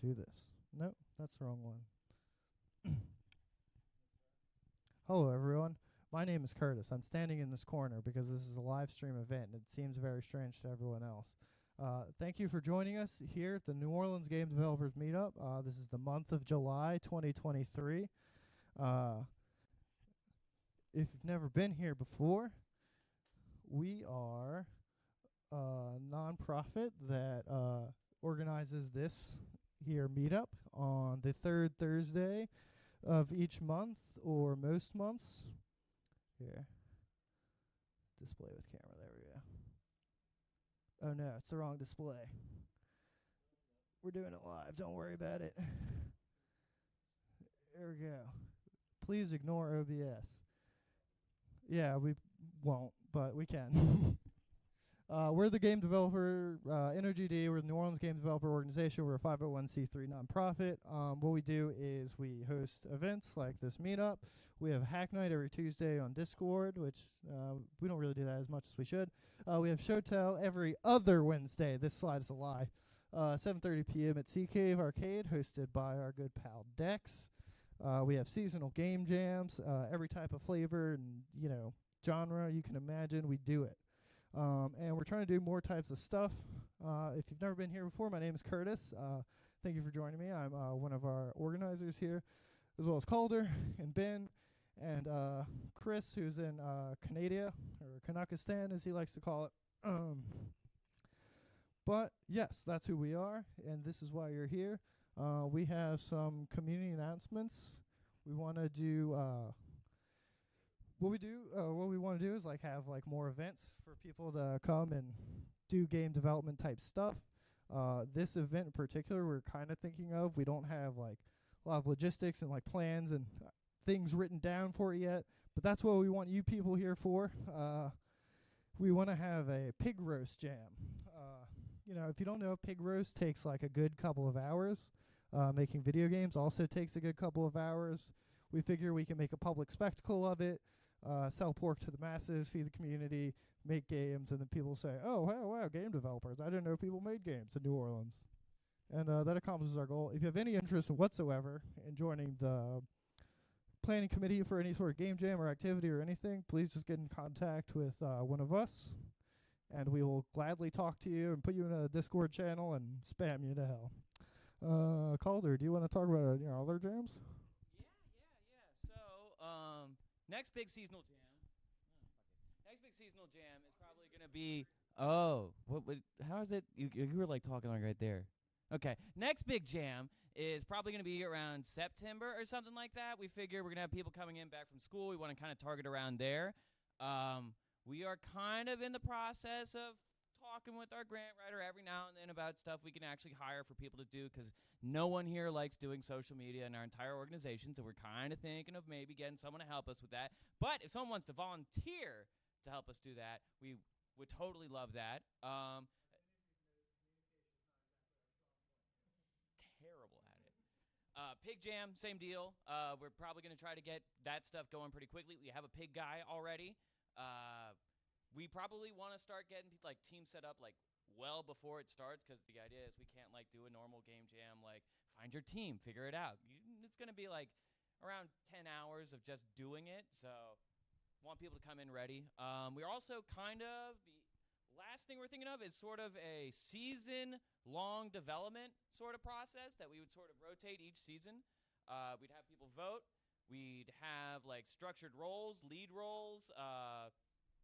do this. Nope, that's the wrong one. Hello, everyone. My name is Curtis. I'm standing in this corner because this is a live stream event, and it seems very strange to everyone else. Thank you for joining us here at the New Orleans Game Developers Meetup. This is the month of July 2023. If you've never been here before, we are a nonprofit that organizes this here meetup on the third Thursday of each month or most months. Here. Display with camera. There we go. Oh no, it's the wrong display. We're doing it live. Don't worry about it. There we go. Please ignore OBS. Yeah, we won't, but we can. We're the game developer, NOGD. We're the New Orleans Game Developer Organization. We're a 501c3 nonprofit. What we do is we host events like this meetup. We have Hack Night every Tuesday on Discord, which we don't really do that as much as we should. We have Showtell every other Wednesday. This slide is a lie. 7:30 p.m. at Sea Cave Arcade, hosted by our good pal Dex. We have seasonal game jams, every type of flavor and genre you can imagine. We do it. And we're trying to do more types of stuff. If you've never been here before, my name is Curtis. Thank you for joining me. I'm one of our organizers here, as well as Calder and Ben and Chris, who's in Canada, or Kanakistan, as he likes to call it. But yes, that's who we are, and this is why you're here. We have some community announcements. We want to do... What we want to do is have more events for people to come and do game development type stuff. This event in particular, we're kind of thinking of. We don't have a lot of logistics and plans and things written down for it yet, but that's what we want you people here for. We want to have a pig roast jam. If you don't know, pig roast takes a good couple of hours. Making video games also takes a good couple of hours. We figure we can make a public spectacle of it. Sell pork to the masses, feed the community, make games, and then people say, oh, wow, game developers. I didn't know people made games in New Orleans. And that accomplishes our goal. If you have any interest whatsoever in joining the planning committee for any sort of game jam or activity or anything, please just get in contact with one of us, and we will gladly talk to you and put you in a Discord channel and spam you to hell. Calder, do you want to talk about other jams? Yeah. So, next big seasonal jam. Next big seasonal jam is probably gonna be. Oh, how is it? You were talking right there. Okay, next big jam is probably gonna be around September or something like that. We figure we're gonna have people coming in back from school. We want to kind of target around there. We are kind of in the process of talking with our grant writer every now and then about stuff we can actually hire for people to do, because no one here likes doing social media in our entire organization, so we're kind of thinking of maybe getting someone to help us with that. But if someone wants to volunteer to help us do that, we would totally love that. Terrible at it. Pig jam, same deal. We're probably going to try to get that stuff going pretty quickly. We have a pig guy already. We probably want to start getting teams set up well before it starts, because the idea is we can't do a normal game jam, find your team, figure it out. It's going to be around 10 hours of just doing it, so want people to come in ready. We're also the last thing we're thinking of is sort of a season-long development sort of process that we would sort of rotate each season. We'd have people vote. We'd have structured roles, lead roles,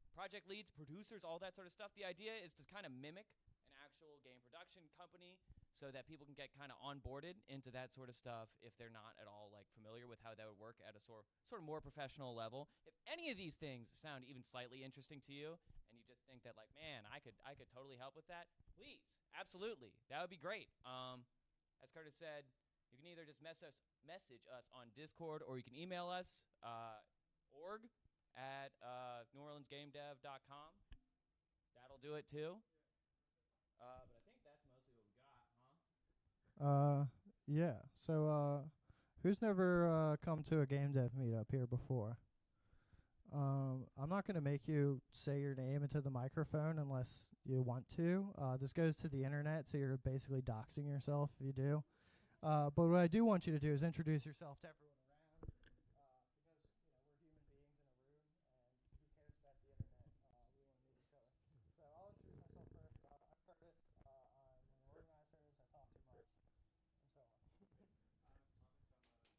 project leads, producers, all that sort of stuff. The idea is to kind of mimic an actual game production company so that people can get kind of onboarded into that sort of stuff if they're not at all familiar with how that would work at a sort of more professional level. If any of these things sound even slightly interesting to you and you just think that man, I could totally help with that, please, absolutely. That would be great. As Curtis said, you can either just message us on Discord, or you can email us org at neworleansgamedev.com. That'll do it too. But I think that's mostly what we got, huh? Yeah. So, who's never come to a game dev meetup here before? I'm not going to make you say your name into the microphone unless you want to. This goes to the internet, so you're basically doxing yourself if you do. But what I do want you to do is introduce yourself to everyone around, because we're human beings in a room, and who cares about the internet? We want to meet each other. So I'll introduce myself first. I'm Curtis. I'm one of the organizers. I talk too much, and so on. I'm Nick, musician turned indie game dev. So, thank y'all for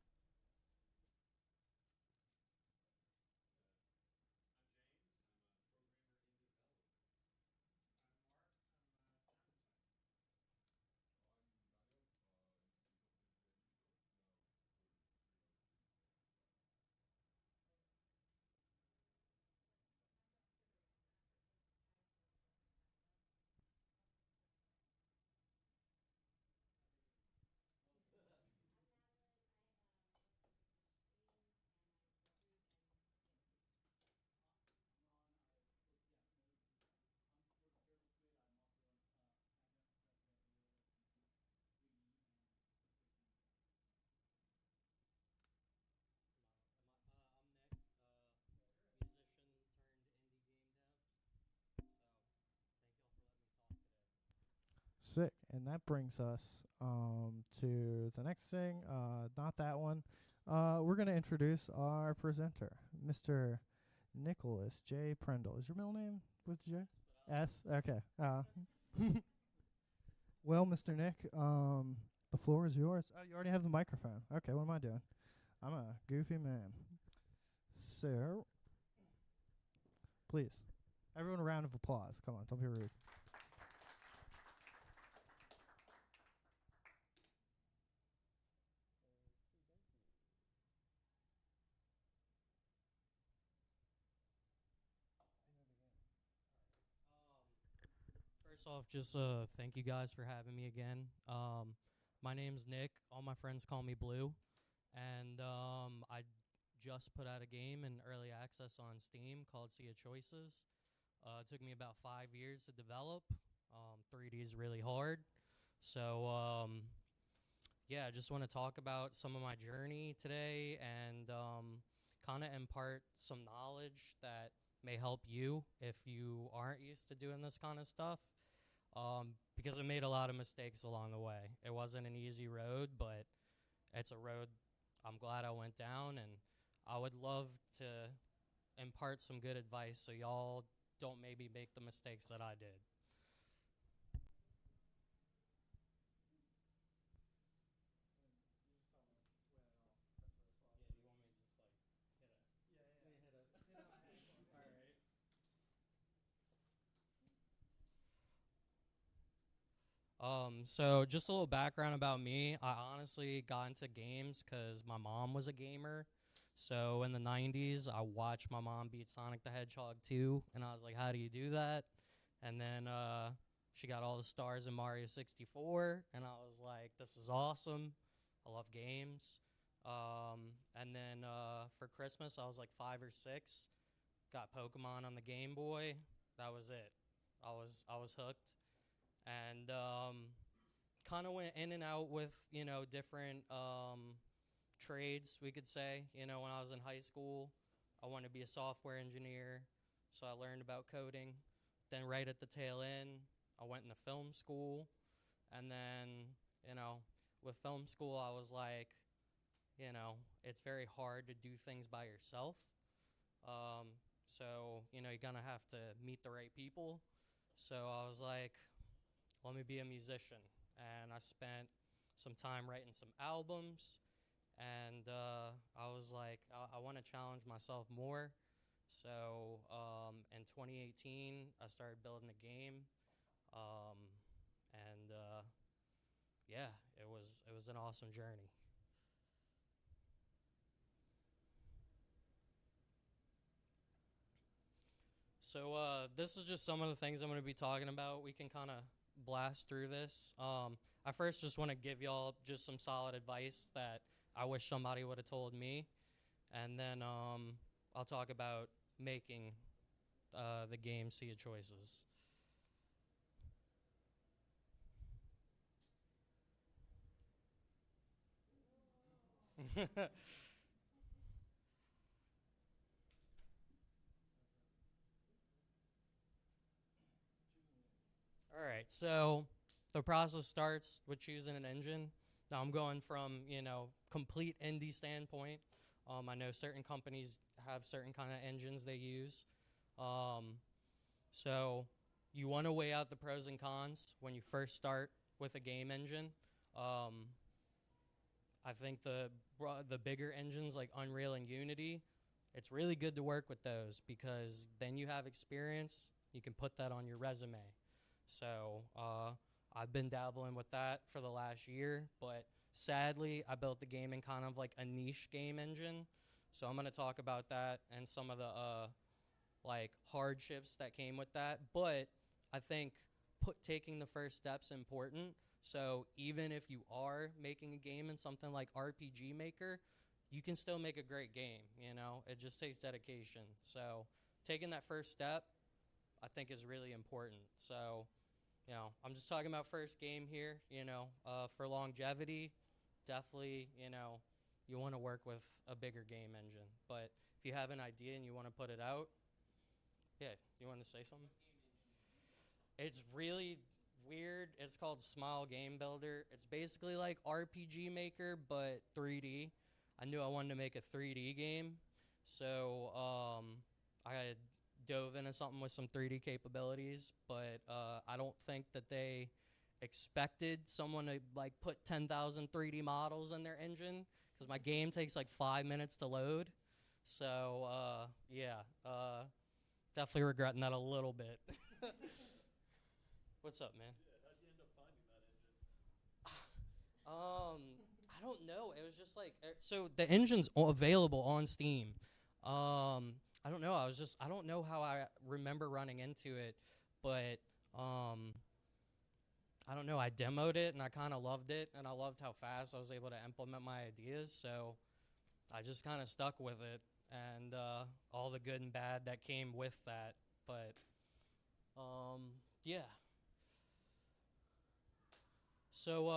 letting me talk today. Sick. And that brings us to the next thing. Not that one. We're going to introduce our presenter, Mr. Nicholas J. Prindle. Is your middle name with J? S? Okay. Well, Mr. Nick, the floor is yours. Oh, you already have the microphone. Okay, what am I doing? I'm a goofy man. So, please, everyone a round of applause. Come on, don't be rude. First off, just thank you guys for having me again. My name's Nick. All my friends call me Blue. And I just put out a game in early access on Steam called Sea of Choices. It took me about 5 years to develop. 3D is really hard. So, yeah, I just want to talk about some of my journey today and kind of impart some knowledge that may help you if you aren't used to doing this kind of stuff. Because I made a lot of mistakes along the way. It wasn't an easy road, but it's a road I'm glad I went down, and I would love to impart some good advice so y'all don't maybe make the mistakes that I did. Yeah, do you want me to just like hit a? Yeah. Let me hit a. All right. So just a little background about me. I honestly got into games because my mom was a gamer. So in the 90s, I watched my mom beat Sonic the Hedgehog 2, and I was like, how do you do that? And then she got all the stars in Mario 64, and I was like, this is awesome. I love games. And then for Christmas, I was like 5 or 6. Got Pokemon on the Game Boy. That was it. I was hooked, and kind of went in and out with different trades, we could say. When I was in high school, I wanted to be a software engineer, so I learned about coding. Then right at the tail end, I went into film school, and then with film school, I was like, it's very hard to do things by yourself. So you're gonna have to meet the right people. So I was like, let me be a musician. And I spent some time writing some albums. And I was like, I want to challenge myself more. So in 2018, I started building a game. Um, and yeah, it was an awesome journey. So this is just some of the things I'm going to be talking about. We can kind of blast through this. I first just want to give y'all just some solid advice that I wish somebody would have told me, and then I'll talk about making the game Sea of Choices. All right, so the process starts with choosing an engine. Now I'm going from, complete indie standpoint. I know certain companies have certain kind of engines they use. So you want to weigh out the pros and cons when you first start with a game engine. I think the bigger engines like Unreal and Unity, it's really good to work with those because then you have experience. You can put that on your resume. So I've been dabbling with that for the last year, but sadly, I built the game in kind of like a niche game engine. So I'm going to talk about that and some of the like hardships that came with that. But I think taking the first step's important. So even if you are making a game in something like RPG Maker, you can still make a great game. It just takes dedication. So taking that first step, I think, is really important. So, I'm just talking about first game here. For longevity, definitely, you want to work with a bigger game engine. But if you have an idea and you want to put it out, yeah, you want to say something? It's really weird. It's called Smile Game Builder. It's basically like RPG Maker, but 3D. I knew I wanted to make a 3D game, so I had dove into something with some 3D capabilities, but I don't think that they expected someone to like put 10,000 3D models in their engine because my game takes like 5 minutes to load. So definitely regretting that a little bit. What's up, man? Yeah, how'd you end up finding that engine? I don't know. It was just like so the engine's available on Steam. I don't know. I don't know how I remember running into it, but I don't know. I demoed it and I kind of loved it, and I loved how fast I was able to implement my ideas. So I just kind of stuck with it, and all the good and bad that came with that. But yeah. So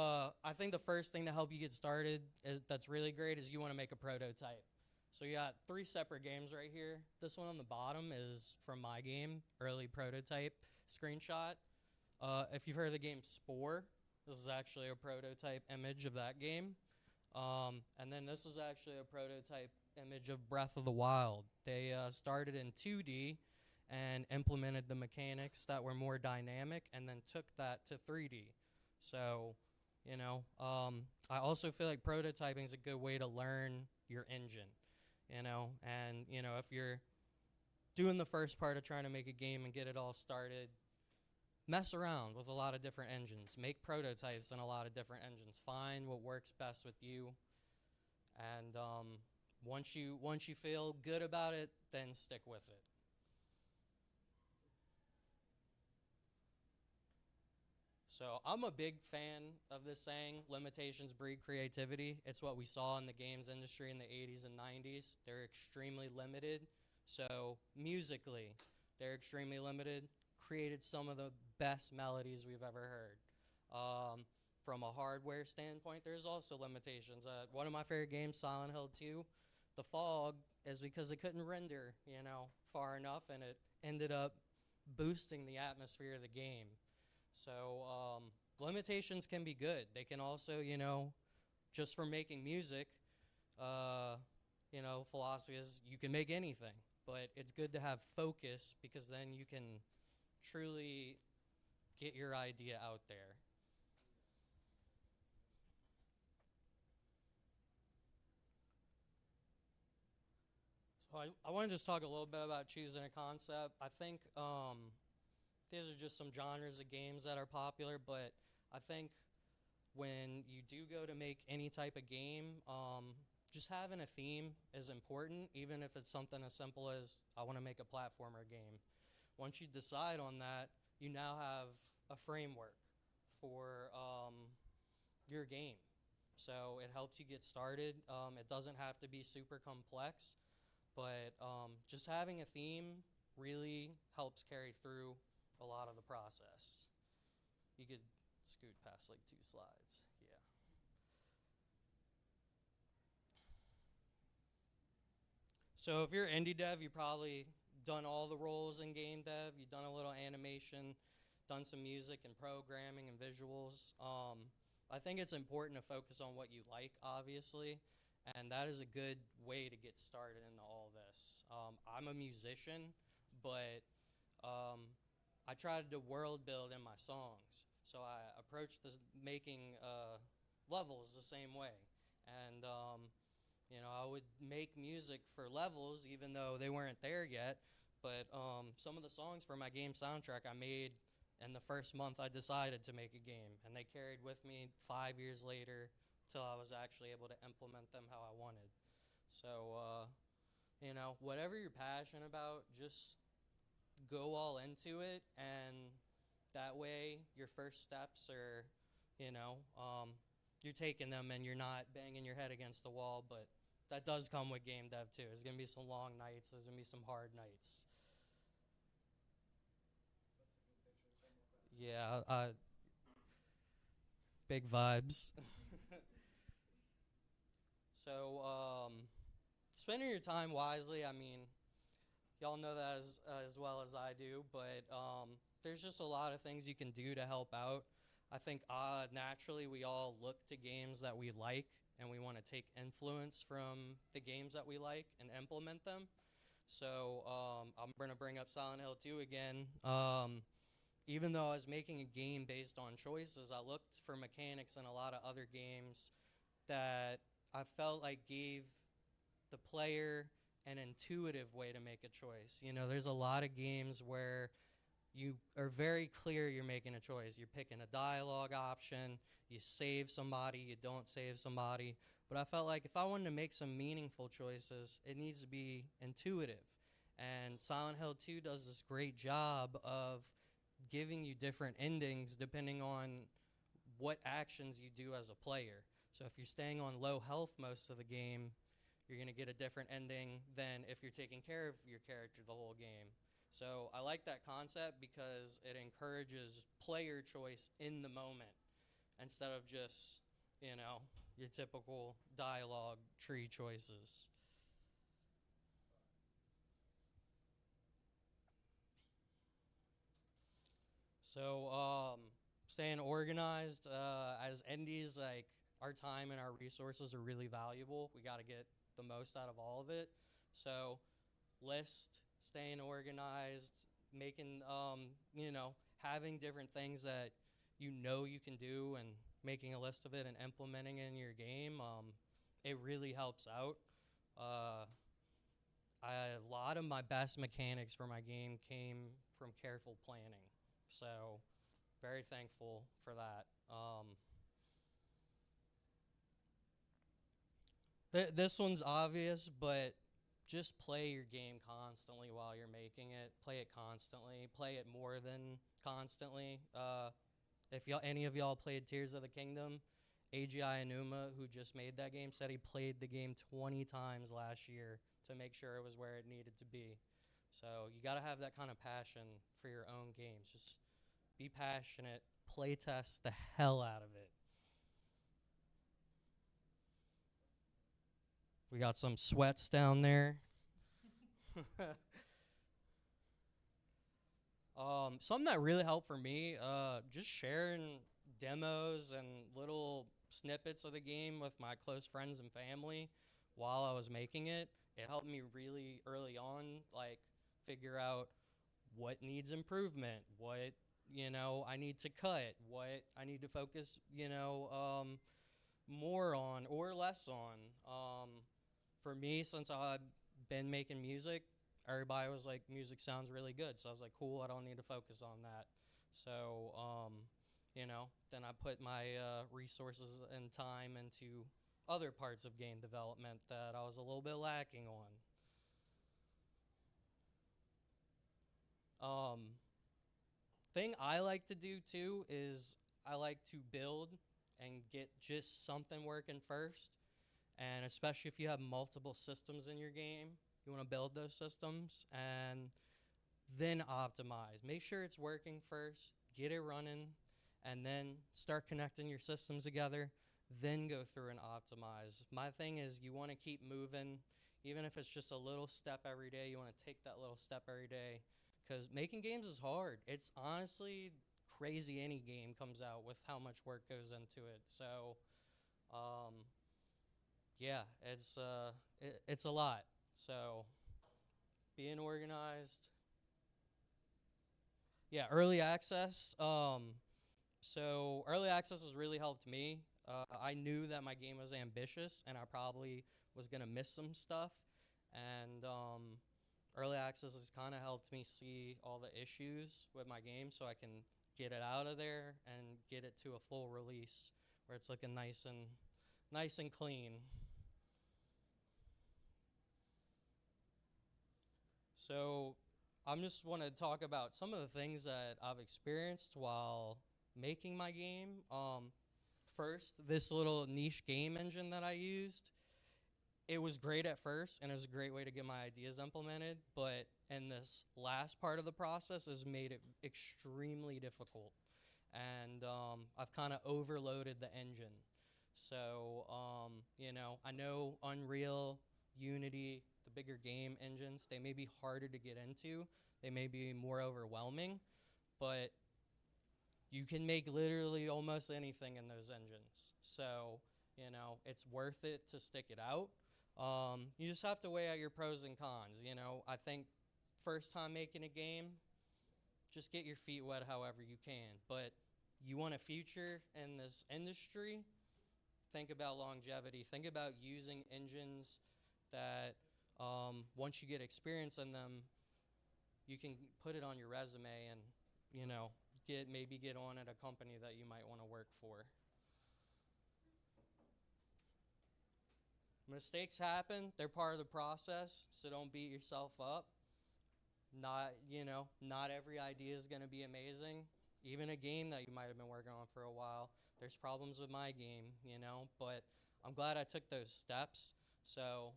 I think the first thing to help you get started that's really great is you want to make a prototype. So you got 3 separate games right here. This one on the bottom is from my game, early prototype screenshot. If you've heard of the game Spore, this is actually a prototype image of that game. And then this is actually a prototype image of Breath of the Wild. They started in 2D and implemented the mechanics that were more dynamic and then took that to 3D. So, I also feel like prototyping is a good way to learn your engine, and, if you're doing the first part of trying to make a game and get it all started, mess around with a lot of different engines. Make prototypes in a lot of different engines. Find what works best with you, and once you feel good about it, then stick with it. So I'm a big fan of this saying, limitations breed creativity. It's what we saw in the games industry in the 80s and 90s. They're extremely limited. So musically, they're extremely limited. Created some of the best melodies we've ever heard. From a hardware standpoint, there's also limitations. One of my favorite games, Silent Hill 2, the fog is because it couldn't render, far enough, and it ended up boosting the atmosphere of the game. So limitations can be good. They can also, just for making music, philosophy is you can make anything. But it's good to have focus because then you can truly get your idea out there. So I want to just talk a little bit about choosing a concept. I think these are just some genres of games that are popular, but I think when you do go to make any type of game, just having a theme is important, even if it's something as simple as I want to make a platformer game. Once you decide on that, you now have a framework for your game. So it helps you get started. It doesn't have to be super complex, but just having a theme really helps carry through a lot of the process. You could scoot past like 2 slides. Yeah. So if you're indie dev, you've probably done all the roles in game dev. You've done a little animation. done some music and programming and visuals. I think it's important to focus on what you like, obviously, and that is a good way to get started into all this. I'm a musician, but I tried to world build in my songs. So I approached this making levels the same way. And, I would make music for levels even though they weren't there yet. But some of the songs for my game soundtrack I made in the first month I decided to make a game. And they carried with me 5 years later till I was actually able to implement them how I wanted. So, whatever you're passionate about, just go all into it, and that way your first steps are, you're taking them and you're not banging your head against the wall. But that does come with game dev too. There's gonna be some long nights, there's gonna be some hard nights. Yeah, big vibes. So, spending your time wisely, I mean, y'all know that as well as I do, but there's just a lot of things you can do to help out. I think naturally we all look to games that we like, and we want to take influence from the games that we like and implement them. So I'm going to bring up Silent Hill 2 again. Even though I was making a game based on choices, I looked for mechanics in a lot of other games that I felt like gave the player an intuitive way to make a choice. There's a lot of games where you are very clear you're making a choice. You're picking a dialogue option, you save somebody, you don't save somebody. But I felt like if I wanted to make some meaningful choices, it needs to be intuitive. And Silent Hill 2 does this great job of giving you different endings depending on what actions you do as a player. So if you're staying on low health most of the game, you're going to get a different ending than if you're taking care of your character the whole game. So I like that concept because it encourages player choice in the moment instead of just, your typical dialogue tree choices. So staying organized, as indies, like, our time and our resources are really valuable. We got to get the most out of all of it. So list, staying organized, making, having different things that you can do, and making a list of it and implementing it in your game, it really helps out. A lot of my best mechanics for my game came from careful planning. So very thankful for that. This one's obvious, but just play your game constantly while you're making it. Play it constantly. Play it more than constantly. If any of y'all played Tears of the Kingdom, AGI Enuma, who just made that game, said he played the game 20 times last year to make sure it was where it needed to be. So you got to have that kind of passion for your own games. Just be passionate. Play test the hell out of it. We got some sweats down there. Something that really helped for me, just sharing demos and little snippets of the game with my close friends and family while I was making it. It helped me really early on, like, figure out what needs improvement, what, I need to cut, what I need to focus, more on or less on. For me, since I've been making music, everybody was like, music sounds really good. So I was like, cool, I don't need to focus on that. So, then I put my resources and time into other parts of game development that I was a little bit lacking on. Thing I like to do too is I like to build and get just something working first. And especially if you have multiple systems in your game, you want to build those systems and then optimize. Make sure it's working first, get it running, and then start connecting your systems together, then go through and optimize. My thing is you want to keep moving, even if it's just a little step every day. You want to take that little step every day because making games is hard. It's honestly crazy any game comes out with how much work goes into it. So, yeah, it's a lot. So, being organized. Yeah, early access. So early access has really helped me. I knew that my game was ambitious and I probably was gonna miss some stuff, and early access has kind of helped me see all the issues with my game, so I can get it out of there and get it to a full release where it's looking nice and clean. So I'm just want to talk about some of the things that I've experienced while making my game. First, this little niche game engine that I used, it was great at first, and it was a great way to get my ideas implemented, but in this last part of the process has made it extremely difficult. And I've kind of overloaded the engine. So, I know Unreal, Unity, the bigger game engines, they may be harder to get into. They may be more overwhelming, but you can make literally almost anything in those engines. So, it's worth it to stick it out. You just have to weigh out your pros and cons. I think first time making a game, just get your feet wet however you can. But you want a future in this industry, think about longevity. Think about using engines that once you get experience in them, you can put it on your resume and, get on at a company that you might want to work for. Mistakes happen, they're part of the process, so don't beat yourself up. Not every idea is going to be amazing. Even a game that you might have been working on for a while, there's problems with my game, but I'm glad I took those steps. So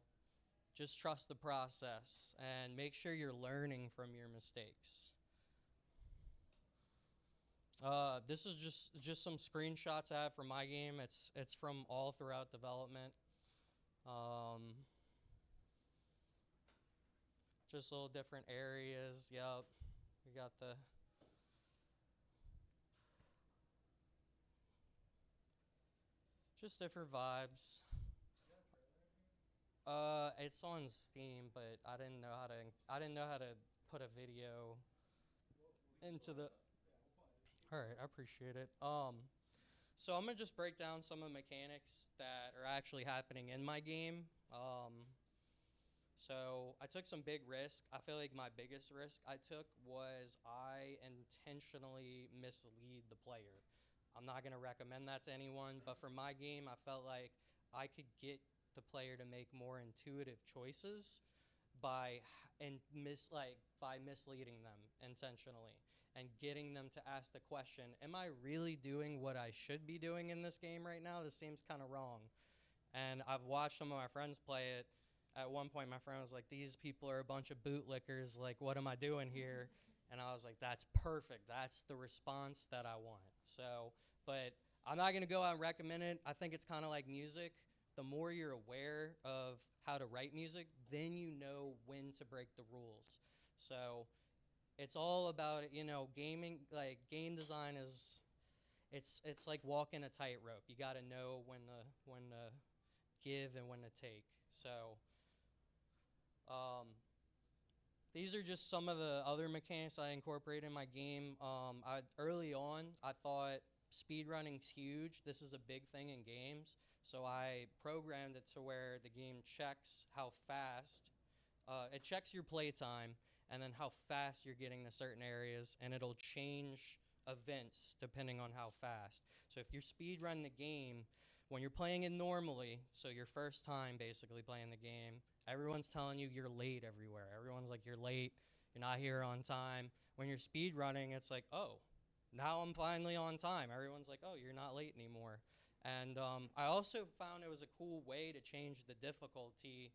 just trust the process and make sure you're learning from your mistakes. This is just some screenshots I have from my game. It's from all throughout development. Just little different areas. Yep, we got just different vibes. It's on Steam, but I didn't know how to put a video into the. All right, I appreciate it. So I'm gonna just break down some of the mechanics that are actually happening in my game. So I took some big risks. I feel like my biggest risk I took was I intentionally mislead the player. I'm not gonna recommend that to anyone, but for my game, I felt like I could get the player to make more intuitive choices by by misleading them intentionally and getting them to ask the question, am I really doing what I should be doing in this game right now? This seems kind of wrong. And I've watched some of my friends play it. At one point, my friend was like, these people are a bunch of bootlickers. Like, what am I doing here? And I was like, that's perfect. That's the response that I want. So, but I'm not going to go out and recommend it. I think it's kind of like music. The more you're aware of how to write music, then you know when to break the rules. So it's all about, gaming, like game design is, it's like walking a tightrope. You got to know when to give and when to take. So these are just some of the other mechanics I incorporate in my game. Early on, I thought speedrunning's huge. This is a big thing in games. So I programmed it to where the game checks how fast, it checks your playtime and then how fast you're getting to certain areas, and it'll change events depending on how fast. So if you speedrun the game, when you're playing it normally, so your first time basically playing the game, everyone's telling you you're late everywhere. Everyone's like, you're late, you're not here on time. When you're speedrunning, it's like, oh, now I'm finally on time. Everyone's like, oh, you're not late anymore. And I also found it was a cool way to change the difficulty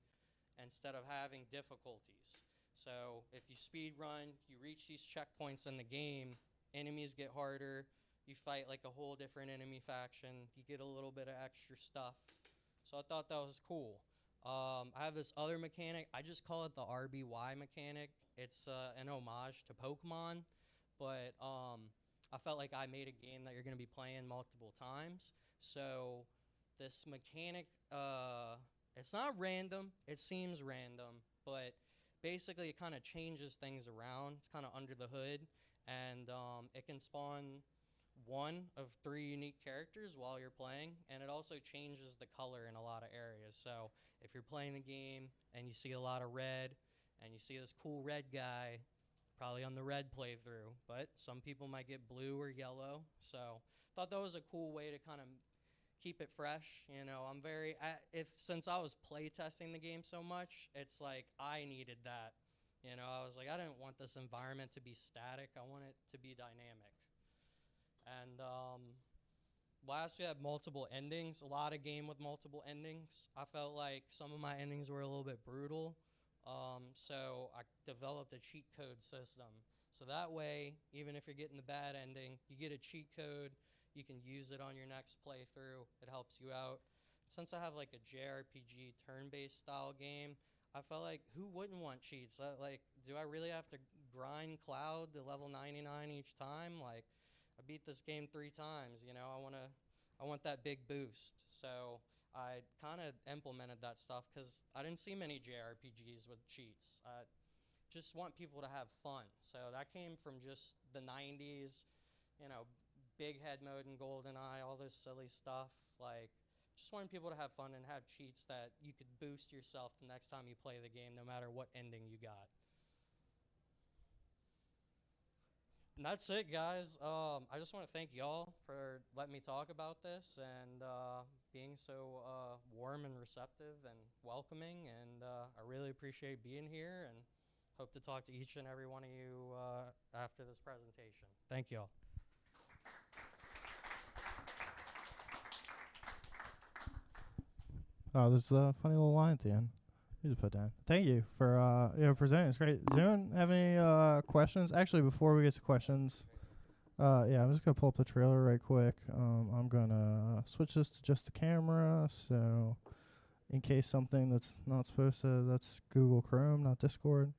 instead of having difficulties. So if you speed run, you reach these checkpoints in the game, enemies get harder, you fight like a whole different enemy faction, you get a little bit of extra stuff. So I thought that was cool. I have this other mechanic, I just call it the RBY mechanic. It's an homage to Pokemon, but I felt like I made a game that you're going to be playing multiple times. So this mechanic, it's not random. It seems random, but basically it kind of changes things around. It's kind of under the hood, and it can spawn one of three unique characters while you're playing, and it also changes the color in a lot of areas. So if you're playing the game and you see a lot of red and you see this cool red guy, probably on the red playthrough, but some people might get blue or yellow. So thought that was a cool way to kind of keep it fresh. You know, I'm very if since I was playtesting the game so much, it's like I needed that. You know, I was like, I didn't want this environment to be static. I want it to be dynamic. And last, we had multiple endings. A lot of game with multiple endings. I felt like some of my endings were a little bit brutal. So I developed a cheat code system. So that way, even if you're getting the bad ending, you get a cheat code. You can use it on your next playthrough. It helps you out. Since I have like a JRPG turn-based style game, I felt like who wouldn't want cheats? Like, do I really have to grind Cloud to level 99 each time? Like, I beat this game 3 times. You know, I want that big boost. So I kind of implemented that stuff because I didn't see many JRPGs with cheats. I just want people to have fun. So that came from just the 90s, you know, big head mode and GoldenEye, all this silly stuff. Like, just wanting people to have fun and have cheats that you could boost yourself the next time you play the game, no matter what ending you got. And that's it, guys. I just want to thank y'all for letting me talk about this and being so warm and receptive and welcoming. And I really appreciate being here and hope to talk to each and every one of you after this presentation. Thank y'all. Oh, there's a funny little line at the end. You just put down. Thank you for presenting. It's great. Does anyone have any questions? Actually, before we get to questions, yeah, I'm just gonna pull up the trailer right quick. I'm gonna switch this to just the camera, so in case something that's not supposed to, that's Google Chrome, not Discord.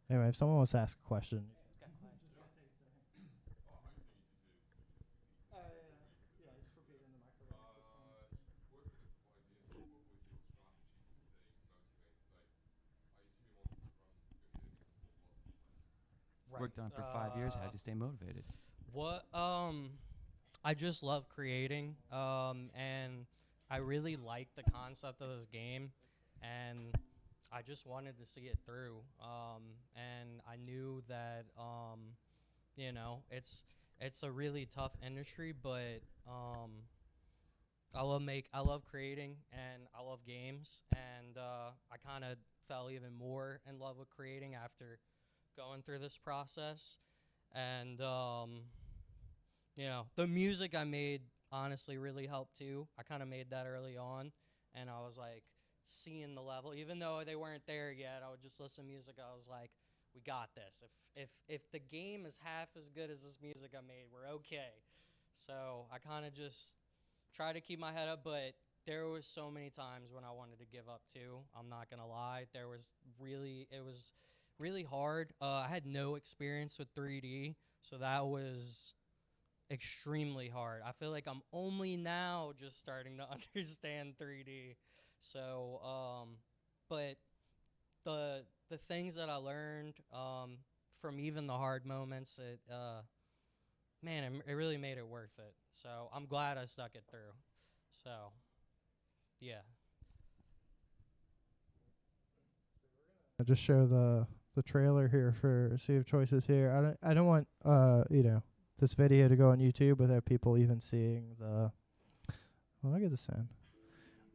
Anyway, if someone wants to ask a question. Worked on it for 5 years. How'd you stay motivated? What I just love creating, and I really like the concept of this game, and I just wanted to see it through. And I knew that you know, it's a really tough industry, but I love creating and I love games, and I kind of fell even more in love with creating after going through this process. And you know, the music I made honestly really helped too. I kind of made that early on, and I was like seeing the level, even though they weren't there yet. I would just listen to music. I was like, we got this. If the game is half as good as this music I made, we're okay. So I kind of just try to keep my head up, but there was so many times when I wanted to give up too. I'm not gonna lie. It was really hard. I had no experience with 3D, so that was extremely hard. I feel like I'm only now just starting to understand 3D. So, but the things that I learned from even the hard moments, it really made it worth it. So I'm glad I stuck it through. So, yeah. I'll just show the trailer here for Sea of Choices here. I don't want this video to go on YouTube without people even seeing the. Well, look at this in.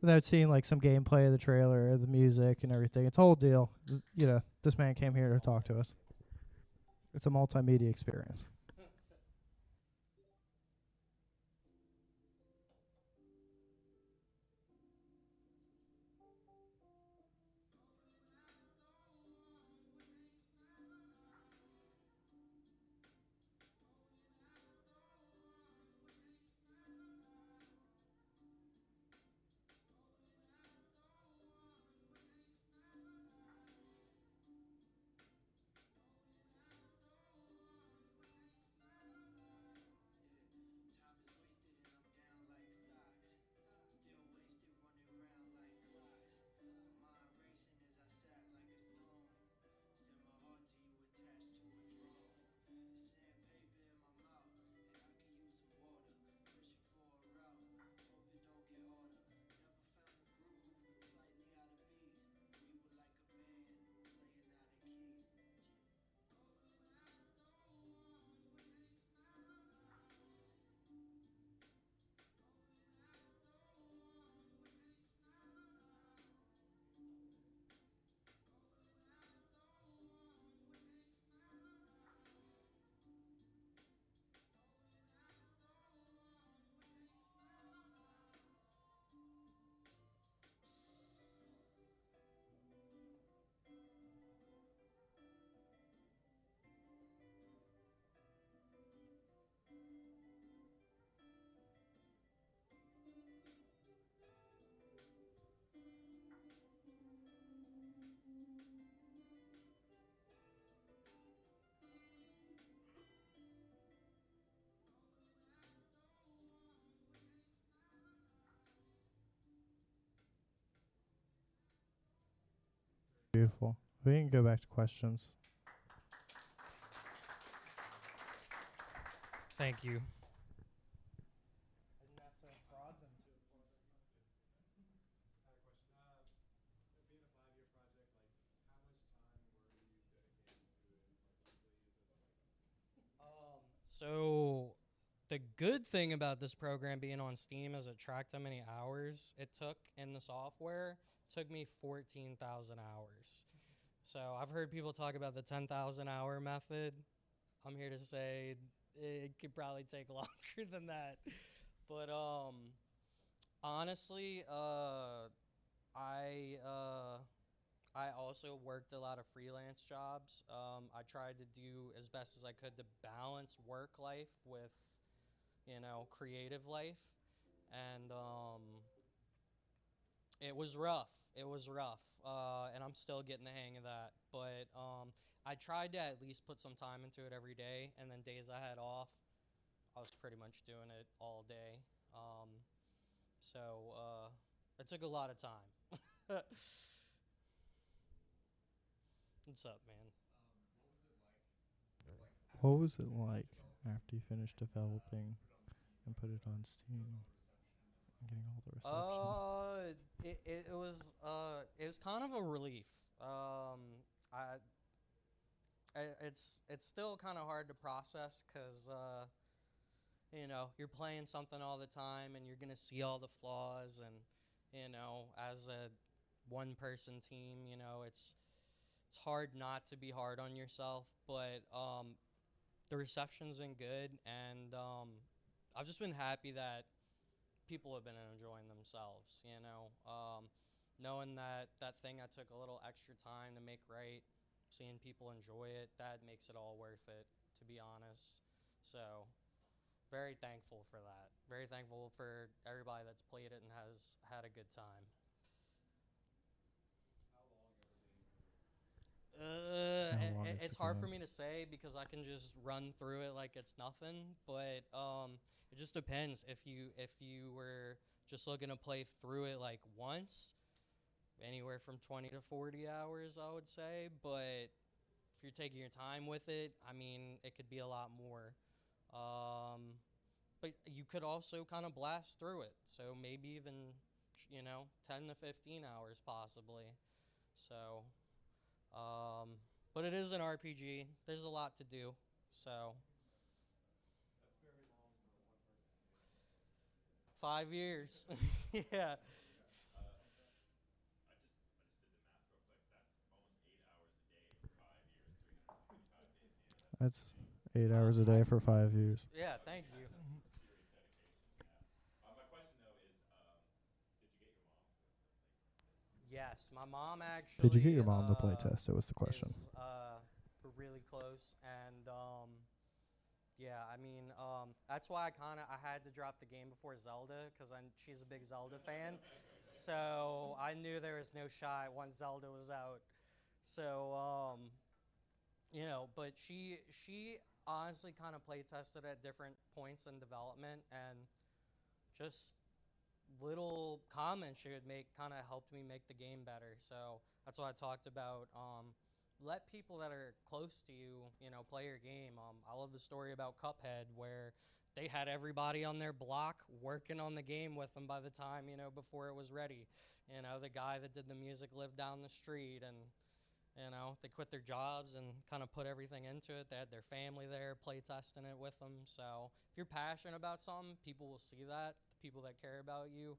Without seeing like some gameplay of the trailer, the music, and everything. It's a whole deal. You know, this man came here to talk to us. It's a multimedia experience. Beautiful. We can go back to questions. Thank you. So the good thing about this program being on Steam is it tracked how many hours it took in the software. It took me 14,000 hours. So I've heard people talk about the 10,000 hour method. I'm here to say it could probably take longer than that. But honestly, I also worked a lot of freelance jobs. I tried to do as best as I could to balance work life with, creative life. And it was rough. It was rough. And I'm still getting the hang of that. But I tried to at least put some time into it every day. And then days I had off, I was pretty much doing it all day. So it took a lot of time. What's up, man? What was it like after you finished developing and put it on Steam and getting all the reception? It was kind of a relief. I it's still kind of hard to process because you're playing something all the time and you're gonna see all the flaws, and as a one person team, it's hard not to be hard on yourself. But the reception's been good, and I've just been happy that people have been enjoying themselves. Knowing that that thing I took a little extra time to make right, seeing people enjoy it, that makes it all worth it, to be honest. So very thankful for that. Very thankful for everybody that's played it and has had a good time. How long is It's the hard for game? me to say because I can just run through it like it's nothing, but it just depends. If you were just looking to play through it like once, anywhere from 20 to 40 hours, I would say. But if you're taking your time with it, I mean, it could be a lot more. But you could also kind of blast through it, so maybe even 10 to 15 hours possibly. So but it is an RPG. There's a lot to do. So 5 years. Yeah. That's 8 hours a I day for 5 years. Yeah, thank you. Yes, my mom Did you get actually your mom to play test? It was the question. is really close, and yeah, I mean, that's why I had to drop the game before Zelda because she's a big Zelda fan, so I knew there was no shot once Zelda was out. So but she honestly kind of play tested at different points in development, and just little comments she would make kind of helped me make the game better. So that's why I talked about let people that are close to you, play your game. I love the story about Cuphead where they had everybody on their block working on the game with them by the time, before it was ready. The guy that did the music lived down the street, and they quit their jobs and kind of put everything into it. They had their family there play testing it with them. So if you're passionate about something, people will see that. The people that care about you,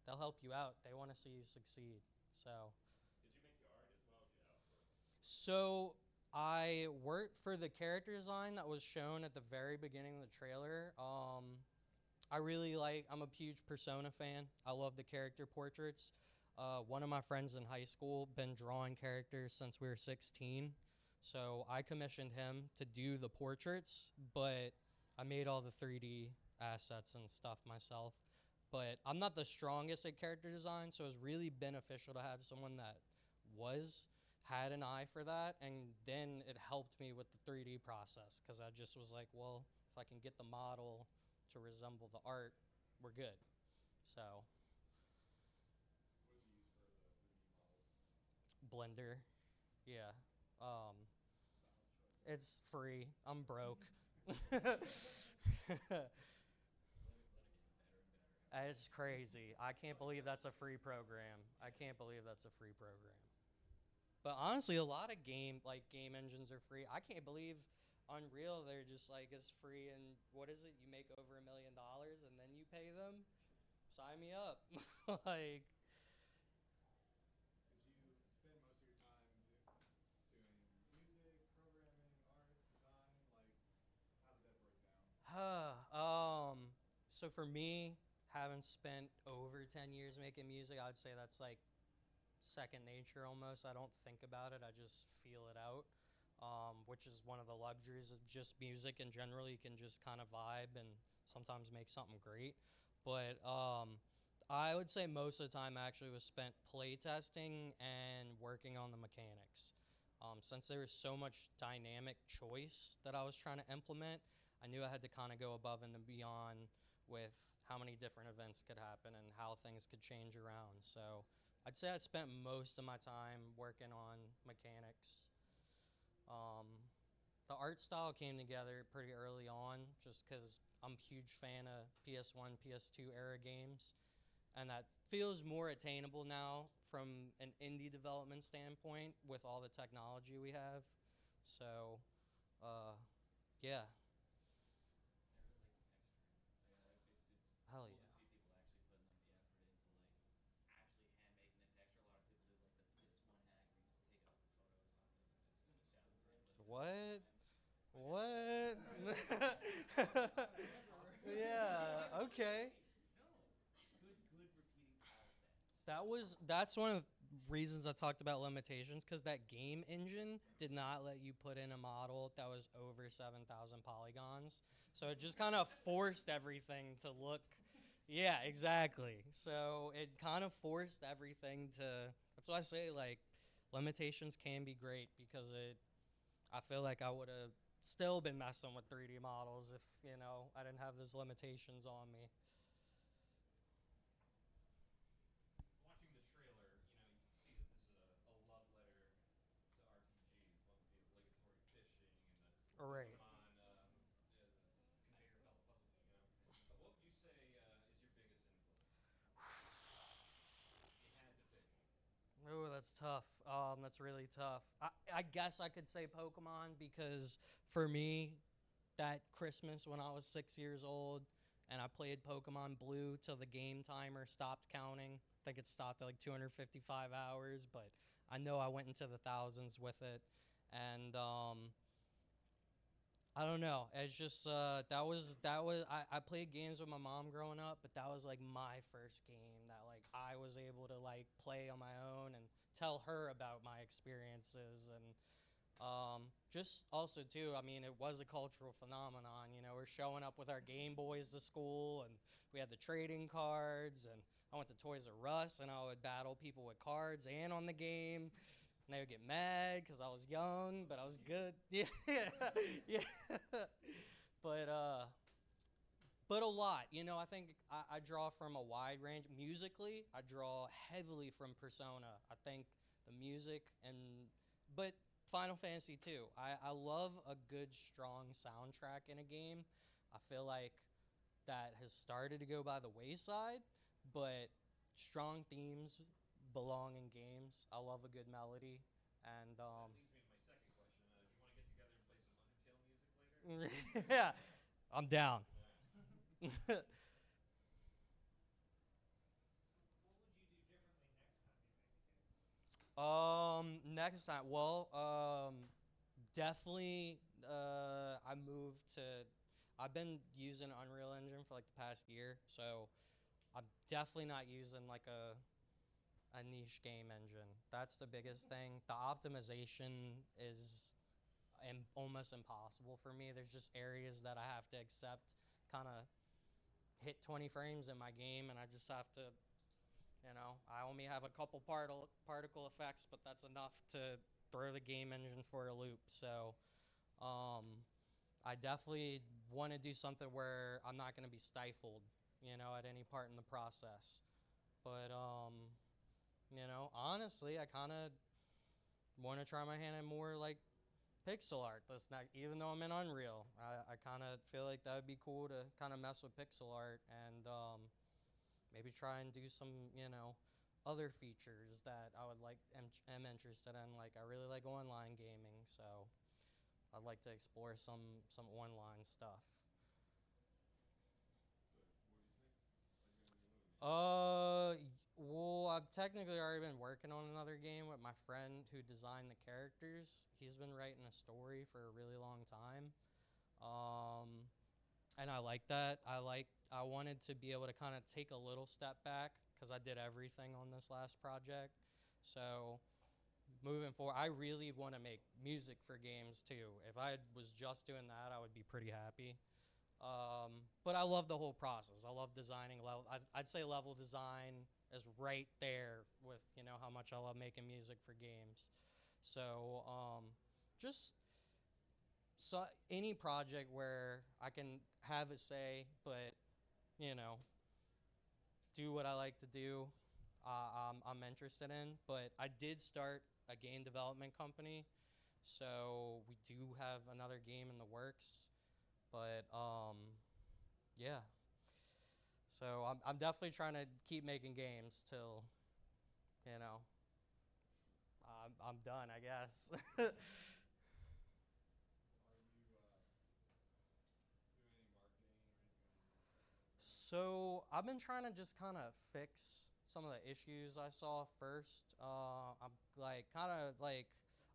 they'll help you out. They want to see you succeed. So I worked for the character design that was shown at the very beginning of the trailer. I'm a huge Persona fan. I love the character portraits. One of my friends in high school been drawing characters since we were 16. So I commissioned him to do the portraits, but I made all the 3D assets and stuff myself. But I'm not the strongest at character design, so it's really beneficial to have someone that had an eye for that, and then it helped me with the 3D process because I just was like, well, if I can get the model to resemble the art, we're good. So Blender. Yeah. It's free. I'm broke. It's crazy. I can't believe that's a free program. I can't believe that's a free program. But honestly, a lot of game engines are free. I can't believe Unreal, they're just like it's free, and what is it? You make over $1 million and then you pay them? Sign me up. Like, Because you spend most of your time doing music, programming, art, design. Like, how does that break down? so for me, having spent over 10 years making music, I'd say that's like second nature almost. I don't think about it, I just feel it out, which is one of the luxuries of just music in general. You can just kind of vibe and sometimes make something great. But I would say most of the time actually was spent playtesting and working on the mechanics. Since there was so much dynamic choice that I was trying to implement, I knew I had to kind of go above and beyond with how many different events could happen and how things could change around. So I'd say I spent most of my time working on mechanics. The art style came together pretty early on just because I'm a huge fan of PS1, PS2 era games, and that feels more attainable now from an indie development standpoint with all the technology we have. So, yeah, I hell really yeah. like the texturing. It's cool to see people actually putting like the effort into like actually hand making the texture. A lot of people do like the PS1 hack where you just take a photo of something and just put down the template a million What? times. What? Possible. Yeah, okay. No, good repeating tile sets. That's one of the reasons I talked about limitations, because that game engine did not let you put in a model that was over 7,000 polygons. So it just kind of forced everything to look. Yeah, exactly. So it kind of forced everything to. That's why I say like limitations can be great, because I feel like I would have still been messing with 3D models if I didn't have those limitations on me. Watching the trailer, you can see that this is a love letter to RPGs. Love the obligatory fishing and the Right. Pokemon, the conveyor belt puzzle. What would you say is your biggest influence? If you had to pick one. Oh, that's tough. That's really tough. I guess I could say Pokemon, because for me, that Christmas when I was 6 years old and I played Pokemon Blue till the game timer stopped counting. I think it stopped at like 255 hours, but I know I went into the thousands with it. And I don't know. It's just I played games with my mom growing up, but that was like my first game that like I was able to like play on my own and tell her about my experiences. And just also too, I mean, it was a cultural phenomenon. We're showing up with our Game Boys to school, and we had the trading cards, and I went to Toys R Us, and I would battle people with cards and on the game, and they would get mad because I was young, but I was good. Yeah, yeah. But but a lot. I think I draw from a wide range. Musically, I draw heavily from Persona. I think the music but Final Fantasy 2. I love a good, strong soundtrack in a game. I feel like that has started to go by the wayside, but strong themes belong in games. I love a good melody, and That leads me to my second question. Do you want to get together and play some Undertale music later? yeah, I'm down. All right. So, what would you do differently next time you make a game? Next time, well, definitely, I moved to. I've been using Unreal Engine for like the past year, so I'm definitely not using like a niche game engine. That's the biggest thing. The optimization is almost impossible for me. There's just areas that I have to accept, kind of hit 20 frames in my game, and I just have to. I only have a couple particle effects, but that's enough to throw the game engine for a loop. So, I definitely want to do something where I'm not going to be stifled, at any part in the process. But, honestly, want to try my hand at more like pixel art. That's not, even though I'm in Unreal, I kind of feel like that would be cool to kind of mess with pixel art and maybe try and do some, other features that I would like am interested in. Like I really like online gaming, so I'd like to explore some online stuff. Well, I've technically already been working on another game with my friend who designed the characters. He's been writing a story for a really long time. And I like that. I wanted to be able to kind of take a little step back because I did everything on this last project. So moving forward, I really want to make music for games too. If I was just doing that, I would be pretty happy. But I love the whole process. I love designing level. I'd say level design is right there with how much I love making music for games. So just so any project where I can have a say, but you know do what I like to do. I'm interested in. But I did start a game development company, so we do have another game in the works. But yeah. So I'm definitely trying to keep making games till you know I'm done, I guess. So I've been trying to just kind of fix some of the issues I saw first. I'm like kind of like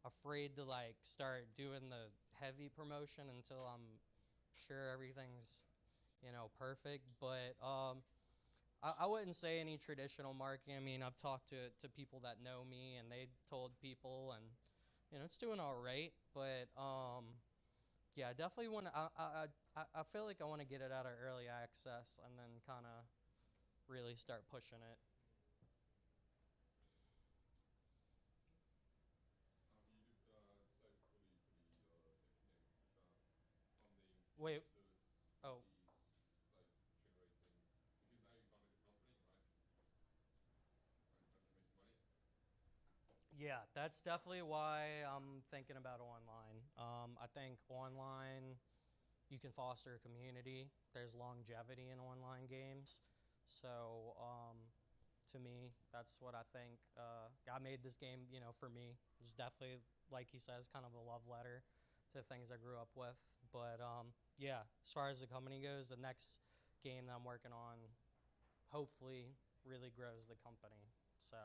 afraid to like start doing the heavy promotion until I'm sure everything's perfect. But I wouldn't say any traditional marketing. I mean, I've talked to people that know me, and they told people, and it's doing all right. But yeah, I definitely want to. I feel like I want to get it out of early access and then kind of really start pushing it. Wait. Oh. Yeah, that's definitely why I'm thinking about online. I think online you can foster a community. There's longevity in online games. So to me, that's what I think. I made this game, for me. It's definitely, like he says, kind of a love letter to things I grew up with. But yeah, as far as the company goes, the next game that I'm working on hopefully really grows the company. So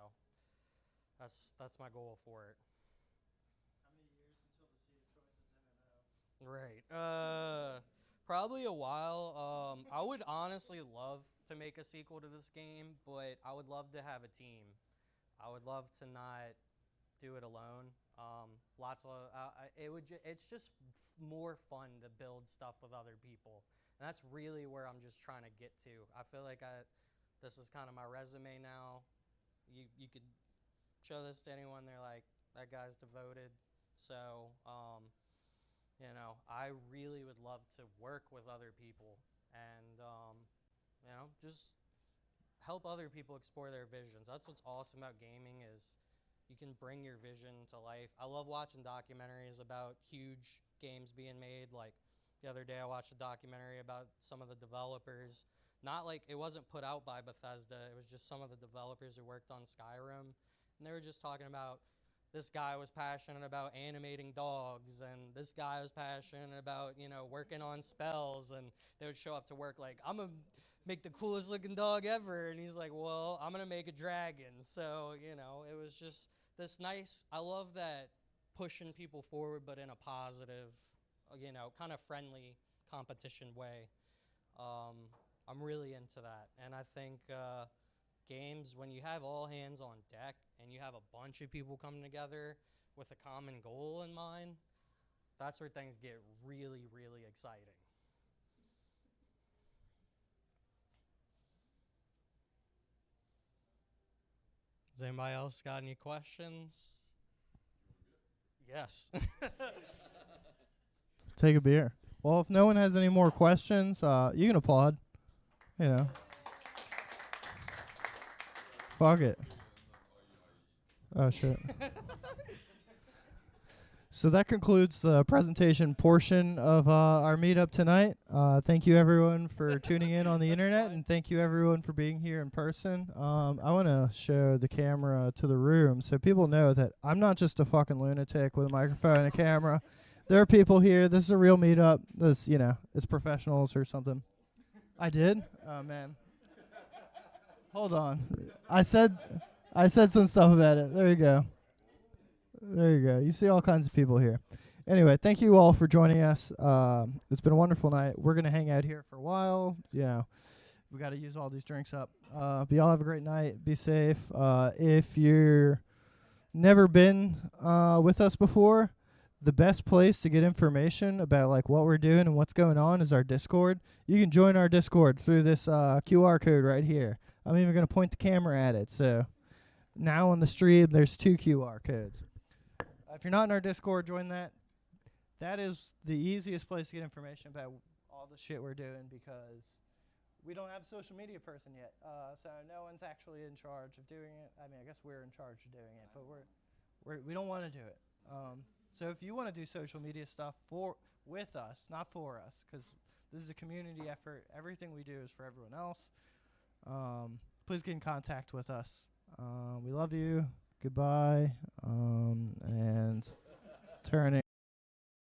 that's my goal for it. How many years until the Sea of Choices MMO? Right. Probably a while. I would honestly love to make a sequel to this game, but I would love to have a team. I would love to not do it alone. Lots of it's just more fun to build stuff with other people, and that's really where I'm just trying to get to. I feel like this is kind of my resume now. You could show this to anyone, they're like, that guy's devoted. So I really would love to work with other people and just help other people explore their visions. That's what's awesome about gaming is you can bring your vision to life. I love watching documentaries about huge games being made. Like the other day I watched a documentary about some of the developers. Not like it wasn't put out by Bethesda. It was just some of the developers who worked on Skyrim. And they were just talking about this guy was passionate about animating dogs, and this guy was passionate about working on spells, and they would show up to work like, I'm gonna make the coolest looking dog ever, and he's like, well, I'm gonna make a dragon. So it was just this nice. I love that pushing people forward, but in a positive, kind of friendly competition way. I'm really into that, and I think games, when you have all hands on deck and you have a bunch of people coming together with a common goal in mind, that's where things get really, really exciting. Does anybody else got any questions? Yes. Take a beer. Well, if no one has any more questions, you can applaud. Fuck it. Oh, shit. So that concludes the presentation portion of our meetup tonight. Thank you everyone for tuning in on the internet, and thank you everyone for being here in person. I want to show the camera to the room so people know that I'm not just a fucking lunatic with a microphone and a camera. There are people here. This is a real meetup. This, you know, it's professionals or something. I did? Oh man. Hold on. I said some stuff about it. There you go. There you go. You see all kinds of people here. Anyway, thank you all for joining us. It's been a wonderful night. We're going to hang out here for a while. Yeah. We got to use all these drinks up. But y'all have a great night. Be safe. If you're never been with us before, the best place to get information about like what we're doing and what's going on is our Discord. You can join our Discord through this QR code right here. I'm even going to point the camera at it. So now on the stream, there's 2 QR codes. If you're not in our Discord, join that. That is the easiest place to get information about all the shit we're doing because we don't have a social media person yet. So no one's actually in charge of doing it. I mean, I guess we're in charge of doing it, but we don't want to do it. So if you want to do social media stuff with us, not for us, because this is a community effort. Everything we do is for everyone else. Please get in contact with us. We love you. Goodbye. And turning.